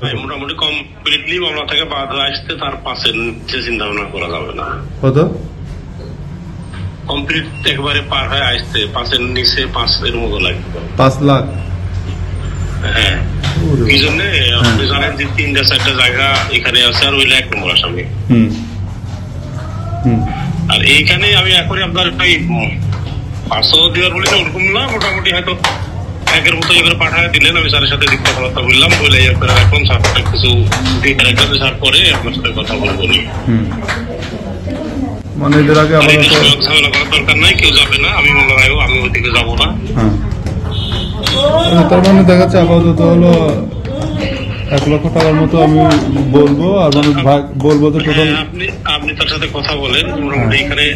মোটামুটি কমপ্লিটলি মামলা থেকে বাদ আসতে তার পাশের নিচে চিন্তা ভাবনা করা যাবে না। কত কমপ্লিট একবারে পার হয়ে আসতে পাশের নিচে 5 মতো লাগবে। 5 লাখ? হ্যাঁ, এই জন্য আপনি জানেন যে 3-4টা জায়গা এখানে আছে, আর ওইটা 1 নম্বর আসামি। আর এইখানে আমি এখনই আপনার 500 দেওয়ার বলে ওরকম না, মোটামুটি হয়তো 1-এর মতো এবার পাঠায় দিলেন। আমি স্যারের সাথে কথাবার্তা বললাম, বলে আপনারা এখন কিছু দেখার পরে আপনার সাথে কথা বলবো। মানে এদের আগে ঝামেলা করার দরকার নাই, কেউ যাবে না, আমি মনে হয় আমি ওইদিকে যাবো না। তার মানে দেখা যাচ্ছে আপাতত হলো 1 লক্ষ টাকার মতো আমি বলবো, আর মানে বলবো তো টোটাল। আপনি তার সাথে কথা বলেন, মোটামুটি এখানে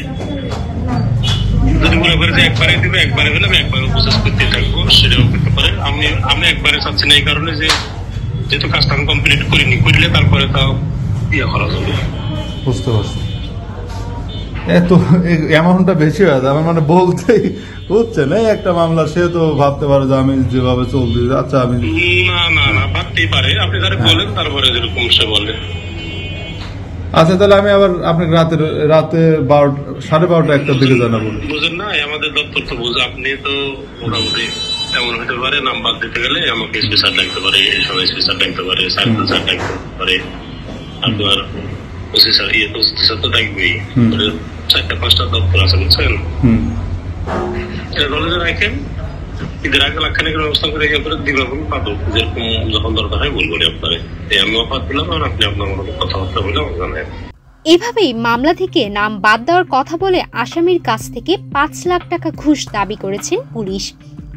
যদি মনে করে যে একবারে দিবে, একবারে হলে আমি একবারে প্রসেস করতে থাকবো, সেটাও করতে পারে। আমি একবারে চাচ্ছি না, এই কারণে যেহেতু কাজটা আমি কমপ্লিট করিনি, করলে তারপরে তাও ইয়ে করা যাবে। বুঝতে পারছি। এত অ্যামাউন্টটা বেশি হয়ে যায়, আমার মানে বলতেই হচ্ছে না। একটা মামলা সে তো ভাবতে পারে যে আমি যেভাবে চলছি, আচ্ছা আমি না ভাবতেই পারে। আপনি তারা বলেন, তারপরে যেরকম সে বলে। আচ্ছা, তাহলে আমি আবার আপনাকে রাতে 12:30 1টার দিকে জানাবো। বুঝেন না, আমাদের দপ্তর তো বুঝে, আপনি তো মোটামুটি এমন হতে পারে নাম্বার দিতে গেলে আমাকে স্পেশাল লাগতে পারে, সবাই স্পেশাল লাগতে পারে, সার্কেল লাগতে পারে, আপনার প্রসেসর তো থাকবেই। 4-5টা দপ্তর আছে, বুঝছেন? এটা নলেজে রাখেন, ঈদের আগে লাখখানিকের ব্যবস্থা করে দিবাগুলো পাবো, যেরকম যখন দরকার হয় বলবো আপনারে। আমি অফার দিলাম, আর আপনি আপনার মতো কথাবার্তা বলে আমাকে জানাবেন। এভাবেই মামলা থেকে নাম বাদ দেওয়ার কথা বলে আসামির কাছ থেকে 5 লাখ টাকা ঘুষ দাবি করেছেন পুলিশ।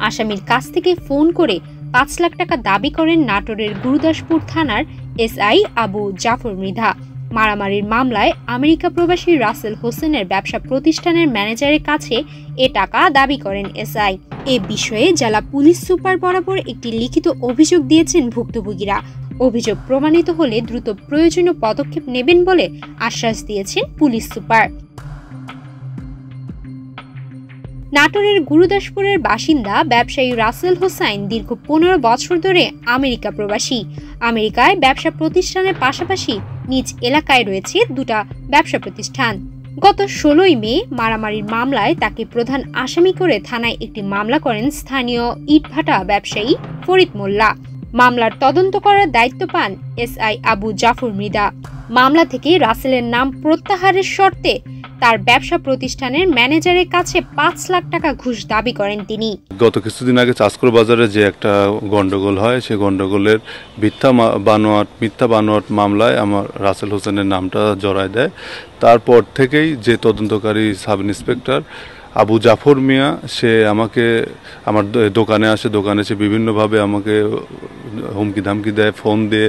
আসামির কাছ থেকে ফোন করে 5 লাখ টাকা দাবি করেন নাটোরের গুরুদাসপুর থানার এসআই আবু জাফর মৃধা। মারামারির মামলায় আমেরিকা প্রবাসী রাসেল হোসেনের ব্যবসা প্রতিষ্ঠানের ম্যানেজারের কাছে এ টাকা দাবি করেন এসআই। এ বিষয়ে জেলা পুলিশ সুপার বরাবর একটি লিখিত অভিযোগ দিয়েছেন ভুক্তভোগীরা। অভিযোগ প্রমাণিত হলে দ্রুত প্রয়োজনীয় পদক্ষেপ নেবেন বলে আশ্বাস দিয়েছেন পুলিশ সুপার। নাটোরের গুরুদাসপুরের বাসিন্দা ব্যবসায়ী রাসেল হোসাইন দীর্ঘ 15 বছর ধরে আমেরিকা প্রবাসী। আমেরিকায় ব্যবসা প্রতিষ্ঠানের পাশাপাশি নিজ এলাকায় রয়েছে 2টা ব্যবসা প্রতিষ্ঠান। গত 16 মে মারামারির মামলায় তাকে প্রধান আসামি করে থানায় একটি মামলা করেন স্থানীয় ইটভাটা ব্যবসায়ী ফরিদ মোল্লা। মামলার তদন্ত করার দায়িত্ব পান এসআই আবু জাফর মৃধা। মামলা থেকে রাসেলের নাম প্রত্যাহারের শর্তে তার ব্যবসা প্রতিষ্ঠানের ম্যানেজারের কাছে 5 লাখ টাকা ঘুষ দাবি করেন তিনি। গত কিছুদিন আগে চাঁচকর বাজারে যে একটা গন্ডগোল হয়, সেই গন্ডগোলের মিথ্যা বানোয়াট মামলায় আমার রাসেল হোসেনের নামটা জড়ায় দেয়। তারপর থেকেই যে তদন্তকারী সাব ইন্সপেক্টর আবু জাফর মিয়া, সে আমাকে আমার দোকানে আসে, দোকানে এসে বিভিন্নভাবে আমাকে হুমকি ধামকি দেয়, ফোন দিয়ে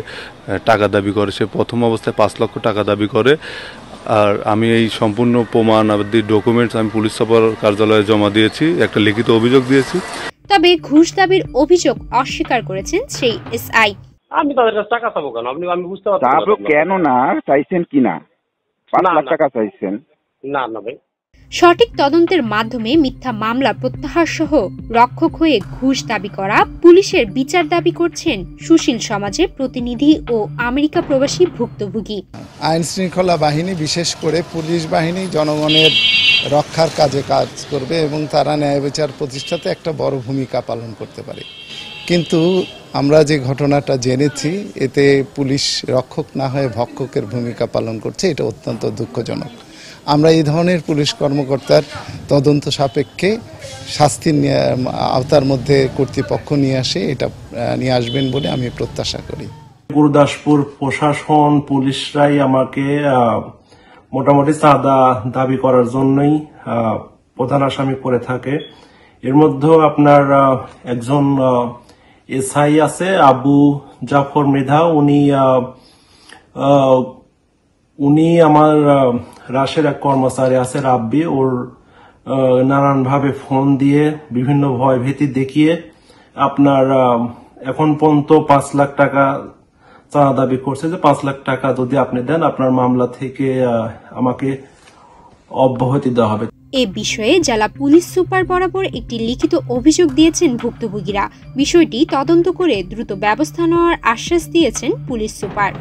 টাকা দাবি করে। সে প্রথম অবস্থায় 5 লক্ষ টাকা দাবি করে। আর আমি এই সম্পূর্ণ প্রমাণ ডকুমেন্টস আমি পুলিশ সুপার কার্যালয়ে জমা দিয়েছি, একটা লিখিত অভিযোগ দিয়েছি। তবে ঘুষ দাবির অভিযোগ অস্বীকার করেছেন সেই এসআই। আমি তাদের কাছে টাকা চাবো কেন? আমি বুঝতে পারছি না কেন না চাইছেন কিনা 5 লাখ টাকা চাইছেন। না ভাই, সঠিক তদন্তের মাধ্যমে মিথ্যা মামলা প্রত্যাহার সহ রক্ষক হয়ে ঘুষ দাবি করা, পুলিশের বিচার দাবি করছেন সুশীল সমাজের প্রতিনিধি ও আমেরিকা প্রবাসী ভুক্তভোগী। আইন শৃঙ্খলা বাহিনী, বিশেষ করে পুলিশ বাহিনী জনগণের রক্ষার কাজে কাজ করবে এবং তারা ন্যায় বিচার প্রতিষ্ঠাতে একটা বড় ভূমিকা পালন করতে পারে। কিন্তু আমরা যে ঘটনাটা জেনেছি, এতে পুলিশ রক্ষক না হয়ে ভক্ষকের ভূমিকা পালন করছে, এটা অত্যন্ত দুঃখজনক। আমরা এই ধরনের পুলিশ কর্মকর্তার তদন্ত সাপেক্ষে শাস্তির আওতার মধ্যে কর্তৃপক্ষ নিয়ে আসবেন বলে আমি প্রত্যাশা করি। গুরুদাসপুর প্রশাসন, পুলিশরাই আমাকে মোটামুটি চাঁদা দাবি করার জন্যই প্রধান আসামি করে থাকে। এর মধ্যে আপনার একজন এসআই আছে আবু জাফর মৃধা, উনি আমার রাশের এক কর্মচারী আছে রাব্বি, ওর নানানভাবে ফোন দিয়ে বিভিন্ন ভয় ভীতি দেখিয়ে আপনার এখন পর্যন্ত 5 লাখ টাকা চাঁদা দাবি করছে, যে 5 লাখ টাকা যদি আপনি দেন আপনার মামলা থেকে আমাকে অব্যাহতি দেওয়া হবে। এ বিষয়ে জেলা পুলিশ সুপার বরাবর একটি লিখিত অভিযোগ দিয়েছেন ভুক্তভোগীরা। বিষয়টি তদন্ত করে দ্রুত ব্যবস্থা নেওয়ার আশ্বাস দিয়েছেন পুলিশ সুপার।